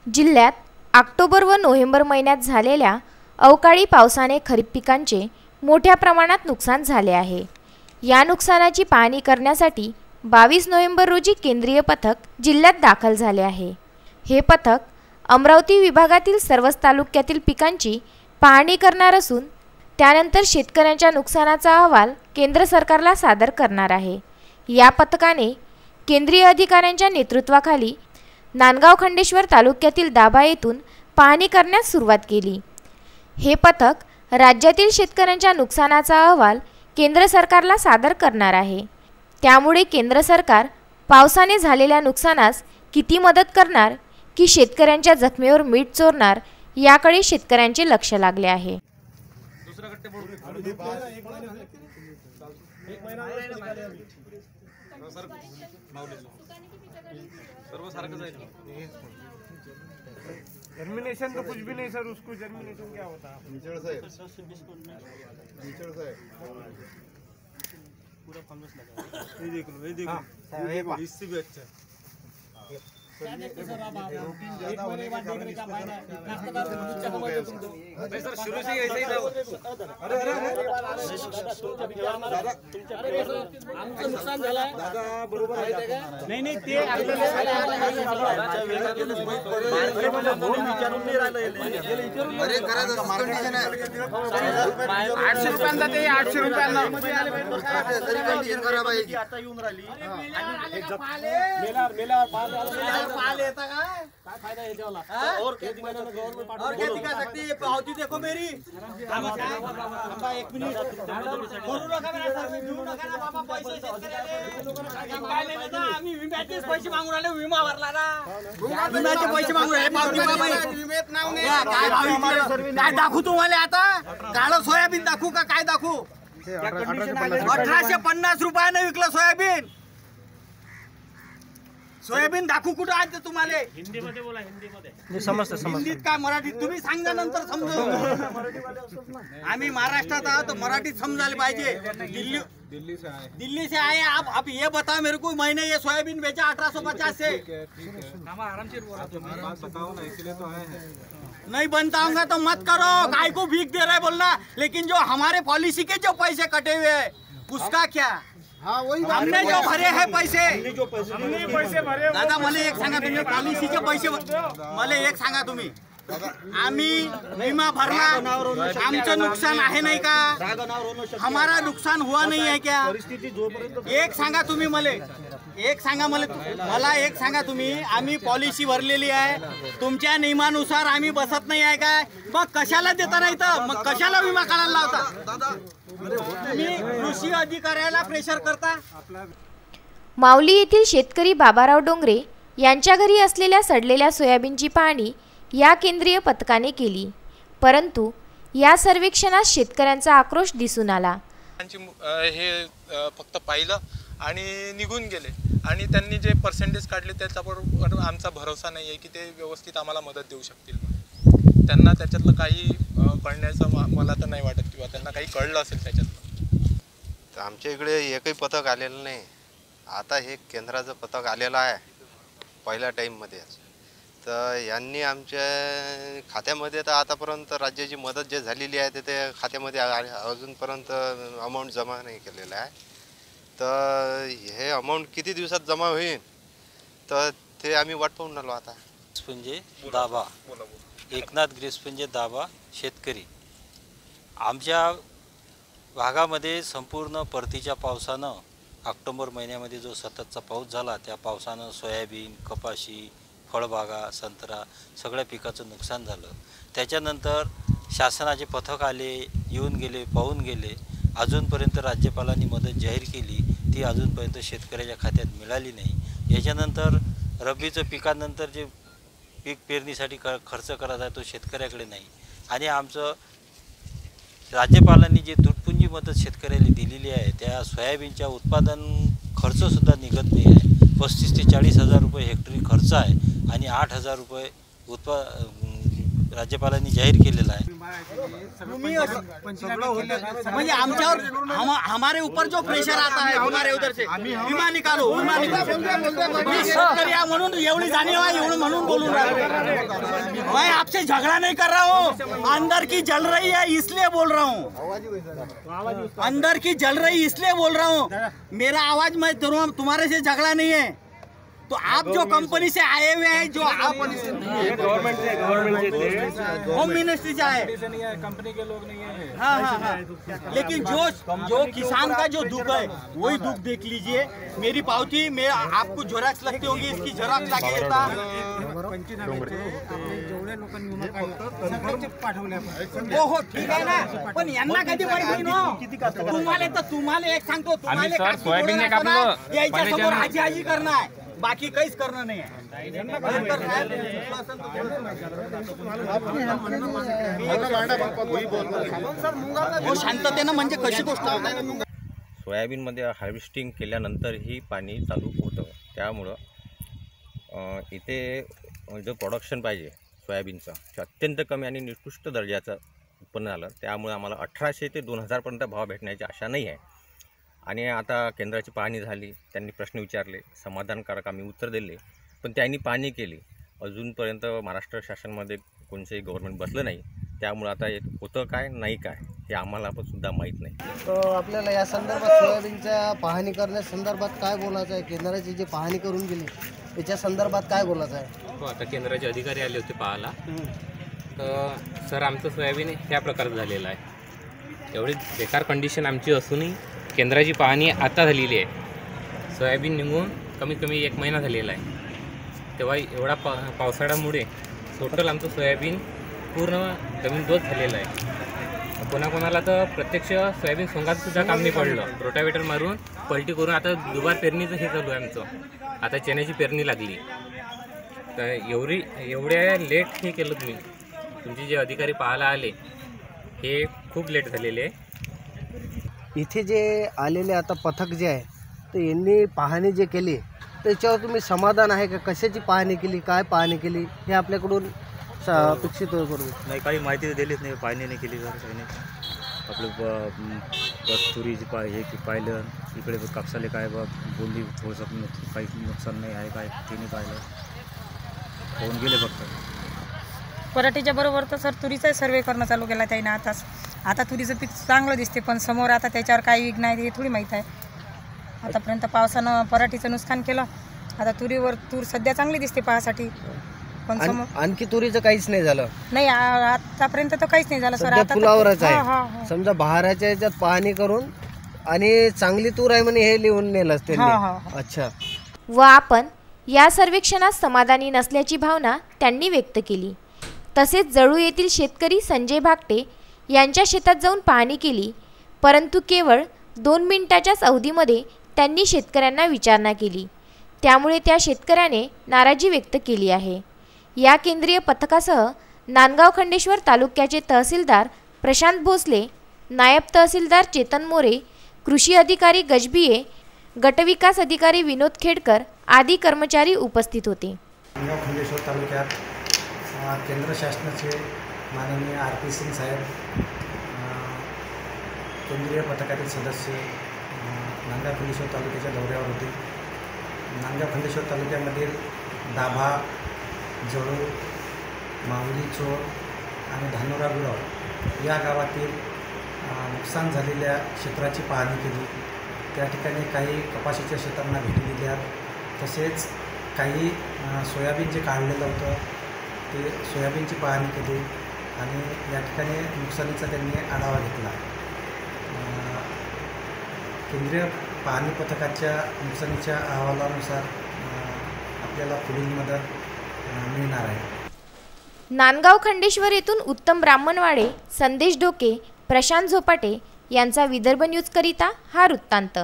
जिल्ह्यात ऑक्टोबर व नोव्हेंबर महिन्यात झालेल्या अवकाळी पावसाने खरीप पिकांचे मोठ्या प्रमाणात नुकसान झाले आहे। या नुकसानाची पाहणी करण्यासाठी 22 नोव्हेंबर रोजी केंद्रीय पथक जिल्ह्यात दाखल झाले आहे। हे पथक अमरावती विभागातील सर्वच तालुक्यातील पिकांची पाहणी करणार असून त्यानंतर शेतकऱ्यांच्या नुकसानाचा अहवाल केंद्र सरकारला सादर करणार आहे। या पथकाने केंद्रीय अधिकाऱ्यांच्या नेतृत्वाखाली नांदगाव खंडेश्वर तालुक्यातील दाभा येथून पाहणी करण्यास सुरुवात केली। हे पथक राज्यातील शेतकऱ्यांच्या नुकसानाचा अहवाल केंद्र सरकारला सादर करणार आहे। त्यामुळे केंद्र सरकार पावसाने झालेल्या नुकसानास किती मदत करणार की शेतकऱ्यांच्या जखमेवर मीठ चोरणार याकडे शेतकऱ्यांचे लक्ष लागले आहे। जर्मिनेशन तो कुछ भी नहीं सर, उसको जर्मिनेशन क्या होता है? पूरा फंगस लगा है। ये देख लो, ये देखो, इससे भी अच्छा सर। शुरू से ऐसा ही था। अरे आमचं नुकसान झालं दादा, बरोबर आहे नाही नाही ते विचारून नाही राहिलं। अरे करायचं कंडिशन आहे 800 रुपयांचा ते 800 रुपयांना तरी कंडिशन खराब आहे। आता येऊन राहिली मेला पाल येता काय फायदा है जेवला और खेती में गवर्नमेंट और खेती कर सकती है। पावती देखो मेरी। बाबा 1 मिनिट करू नका ना सर, मी देऊ नका ना बाबा पैसे शेतकऱ्याला काय नाही ना। आम्ही विम्याचेच पैसे मागून राहिले, विमा भरला ना, विम्याचे पैसे मागून राहिले। पावती बाबा विम्यात नाव नाही काय काय दाखवू तुम्हाला? आता काळं सोयाबीन दाखवू का काय दाखवू? 1850 रुपयाने विकलं सोयाबीन। सोयाबीन दाखवू कुठं आहे तुम्हाला? हिंदी मध्ये बोला, हिंदी मध्ये समजतं। हिंदीत काय मराठीत तुम्ही सांगा नंतर समजू। आम्ही महाराष्ट्रात आहोत, मराठीत समजायला पाहिजे। दिल्ली से आए आप। अब ये बताओ मेरे को, मैंने ये सोयाबीन बेचा 1850 से। आराम से बताओ ना, इसलिए तो आए हैं। नहीं बनताऊंगा तो मत करो, काय को भीख दे रहे बोलना। लेकिन जो हमारे पॉलिसी के जो पैसे कटे हुए हैं उसका क्या? हाँ वही हमने जो भरे हैं पैसे, हमने पैसे भरे। दादा मला एक सांगा तुम्ही, पॉलिसीचे पैसे मला एक सांगा तुम्ही, आम्ही विमा भरला, आमचं नुकसान आहे नाही का? हमारा नुकसान हुआ नहीं है क्या? एक सांगा तुम्ही मला, एक सांगा मला एक सांगा तुम्ही, आम्ही पॉलिसी भरलेली आहे, तुमच्या नियमानुसार आम्ही बसत नाही आहे काय? मग कशाला देता नाही तर मग कशाला विमा काढायला लावता? तुम्ही कृषी अधिकाऱ्याला प्रेशर करता। माऊली येथील शेतकरी बाबाराव डोंगरे यांच्या घरी असलेल्या सडलेल्या सोयाबीनची पाहणी या केंद्रीय पथकाने केली, परंतु या सर्वेक्षणात शेतकऱ्यांचा आक्रोश दिसून आला। हे फक्त पाहिलं आणि निघून गेले आणि त्यांनी जे पर्सेंटेज काढले त्याच्यावर आमचा भरोसा नाही आहे की ते व्यवस्थित आम्हाला मदत देऊ शकतील। त्यांना त्याच्यातलं काही कळण्याचं मला तर नाही वाटत किंवा त्यांना काही कळलं असेल त्याच्यातलं। तर आमच्या इकडे एकही पथक आलेलं नाही। आता हे केंद्राचं पथक आलेलं आहे पहिल्या टाईममध्ये। तर यांनी आमच्या खात्यामध्ये तर आतापर्यंत राज्याची मदत जे झालेली आहे ते खात्यामध्ये अजूनपर्यंत अमाऊंट जमा नाही केलेलं आहे। तर हे अमाऊंट किती दिवसात जमा होईल तर ते आम्ही वाट पाहून आलो आता। म्हणजे दाभा एकनाथ ग्रीसपुंजे दाभा शेतकरी। आमच्या भागामध्ये संपूर्ण परतीच्या पावसानं ऑक्टोबर महिन्यामध्ये जो सततचा पाऊस झाला त्या पावसानं सोयाबीन, कपाशी, फळबागा, संत्रा सगळ्या पिकाचं नुकसान झालं। त्याच्यानंतर शासनाचे पथक आले, येऊन गेले, पाहून गेले। अजूनपर्यंत राज्यपालांनी मदत जाहीर केली, ती अजूनपर्यंत शेतकऱ्याच्या खात्यात मिळाली नाही। याच्यानंतर रब्बीचं पिकानंतर जे पीक पेरणीसाठी खर्च करायचा आहे तो शेतकऱ्याकडे नाही। आणि आमचं राज्यपालांनी जे तुटपुंजी मदत शेतकऱ्याला दिलेली आहे त्या सोयाबीनच्या उत्पादन खर्चसुद्धा निघत नाही आहे। 35 ते 40 हजार रुपये हेक्टरी खर्च आहे आणि 8 हजार रुपये राज्यपालांनी जाहीर केलेला आहे। म्हणजे आमच्यावर हमारे ऊपर जो प्रेशर आता है हमारे उधर से विमा निकालो शेतकरी म्हणून एवढी जाणीव आहे एवढं म्हणून बोलून राहिलो। मैं आपसे झगड़ा नहीं कर रहा हूँ, अंदर की जल रही है इसलिए बोल रहा हूँ, अंदर की जल रही इसलिए बोल रहा हूँ। मेरा आवाज मैं तुम्हारे से झगड़ा नहीं है। तो आप जो कंपनी से आए हुए हैं, जो आप गवर्नमेंट से होम मिनिस्ट्री से आए, कंपनी के लोग नहीं है। हाँ। लेकिन जो किसान का जो दुख है वही दुख देख लीजिए। मेरी पावती में आपको झेरॉक्स लगती होगी, इसकी झेरॉक्स लागेल। हो ठीक आहे ना, पण यांना कधी पाहिजे ना तुम्हाला एक सांगतो, तुम्हाला याच्यासमोर हाजी हाजी करणार आहे, बाकी काहीच करणं नाही आहे। शांततेनं म्हणजे कशी गोष्ट आहे। सोयाबीनमध्ये हार्वेस्टिंग केल्यानंतर ही पाणी चालू होतं, त्यामुळं इथे जो प्रोडक्शन पाहिजे सोयाबीनचं ते अत्यंत कमी आणि निकृष्ट दर्जाचं उत्पन्न झालं। त्यामुळे आम्हाला 1800 ते 2000पर्यंत भाव भेटण्याची आशा नाही आहे। आणि आता केंद्राची पाहणी झाली, त्यांनी प्रश्न विचारले, समाधानकारक आम्ही उत्तर दिले, पण त्यांनी पाहणी केली, अजूनपर्यंत महाराष्ट्र शासनामध्ये कोणतेही गव्हर्नमेंट बसलं नाही। त्यामुळे आता एक होतं काय नाही काय हे आम्हाला पण सुद्धा माहीत नाही। तर आपल्याला या संदर्भात सोयाबीनच्या पाहणी करण्यासंदर्भात काय बोलायचं आहे? केंद्राची जी पाहणी करून गेली त्याच्या संदर्भात काय बोलायचं आहे? हो, आता केंद्राचे अधिकारी आले होते पाहायला, तर सर आमचं सोयाबीन ह्या प्रकारचं झालेलं आहे। एवढी बेकार कंडिशन आमची असूनही केंद्राची पाहणी आता झालेली आहे। सोयाबीन निघून कमीत कमी 1 महिना झालेला आहे, तेव्हा एवढा पावसाळ्यामुळे टोटल आमचं सोयाबीन पूर्ण जमीनदोस्त झालेलं आहे। कोणाकोणाला तर प्रत्यक्ष सोयाबीन सोंगाचं सुद्धा काम नाही पडलं, रोटावेटर मारून पलटी करून आता दुबार पेरणीचं हे चालू आहे आमचं। आता चण्याची पेरणी लागली, तर एवढ्या लेट हे केलं तुम्ही, तुमचे जे अधिकारी पाहायला आले हे खूप लेट झालेले आहे। इथे जे आलेले आता पथक जे आहे तर यांनी पाहणी जे केली त्याच्यावर तुम्ही समाधान आहे का? कशाची पाहणी केली, काय पाहणी केली हे आपल्याकडून अपेक्षित करू? नाही, काही माहिती दिलीच नाही, पाहणी नाही केली जर काही नाही। आपलं तुरीची हे की पाहिलं, इकडे कापसाले काय बघ बोलली, थोडंसं काही नुकसान नाही आहे काय ते नाही पाहिलं, होऊन गेले फक्त। पराठीच्या बरोबर तर सर तुरीचा सर्वे करणं चालू केला त्याने आताच। आता तुरीचं पीक चांगलं दिसते, पण समोर आता त्याच्यावर काही विघ्न आहे हे थोडी माहीत आहे। आतापर्यंत पावसानं पराठीचं नुकसान केलं, आता तूर सध्या चांगली दिसते पाहासाठी, पण समोर आणखी तुरीचं काहीच नाही झालं नाही। आतापर्यंत तर काहीच नाही झालं सर, आता फुलावरच आहे। समजा बहाराच्या याच्यात पाहणी करून आणि चांगली तूर आहे म्हणे हे लिहून नेलं त्यांनी। अच्छा। व आपण या सर्वेक्षणात समाधानी नसल्याची भावना त्यांनी व्यक्त केली। तसेच जळू येथील शेतकरी संजय भागटे यांच्या शेतात जाऊन पाहणी केली, परंतु केवळ 2 मिनिटाच्याच अवधीमध्ये त्यांनी शेतकऱ्यांना विचारणा केली, त्यामुळे त्या शेतकऱ्याने नाराजी व्यक्त केली आहे। या केंद्रीय पथकासह नांदगाव खंडेश्वर तालुक्याचे तहसीलदार प्रशांत भोसले, नायब तहसीलदार चेतन मोरे, कृषी अधिकारी गजबिये, गटविकास अधिकारी विनोद खेडकर आदी कर्मचारी उपस्थित होते। नांदगाव खंडेश्वर तालुक्यात केंद्र शासनाचे माननीय RP सिंग साहेब, केंद्रीय पथकातील सदस्य नांदगाव खंडेश्वर तालुक्याच्या दौऱ्यावर होते। नांदगाव खंडेश्वर तालुक्यामधील दाभा, जळू, माहुली चोर आणि धानोरा गुराव या गावातील नुकसान झालेल्या क्षेत्राची पाहणी केली। त्या ठिकाणी काही कपाशीच्या शेतांना भेटी दिल्या, तसेच काही सोयाबीन जे काढलेलं होतं ते सोयाबीनची पाहणी केली आणि या ठिकाणी नुकसानीचा त्यांनी आढावा घेतला। केंद्रीय पाहणी पथकाच्या नुकसानीच्या अहवालानुसार आपल्याला पुढील मदत मिळणार आहे। नांदगाव खंडेश्वर येथून उत्तम ब्राह्मणवाडे, संदेश ढोके, प्रशांत झोपाटे यांचा विदर्भ न्यूज करिता हा वृत्तांत।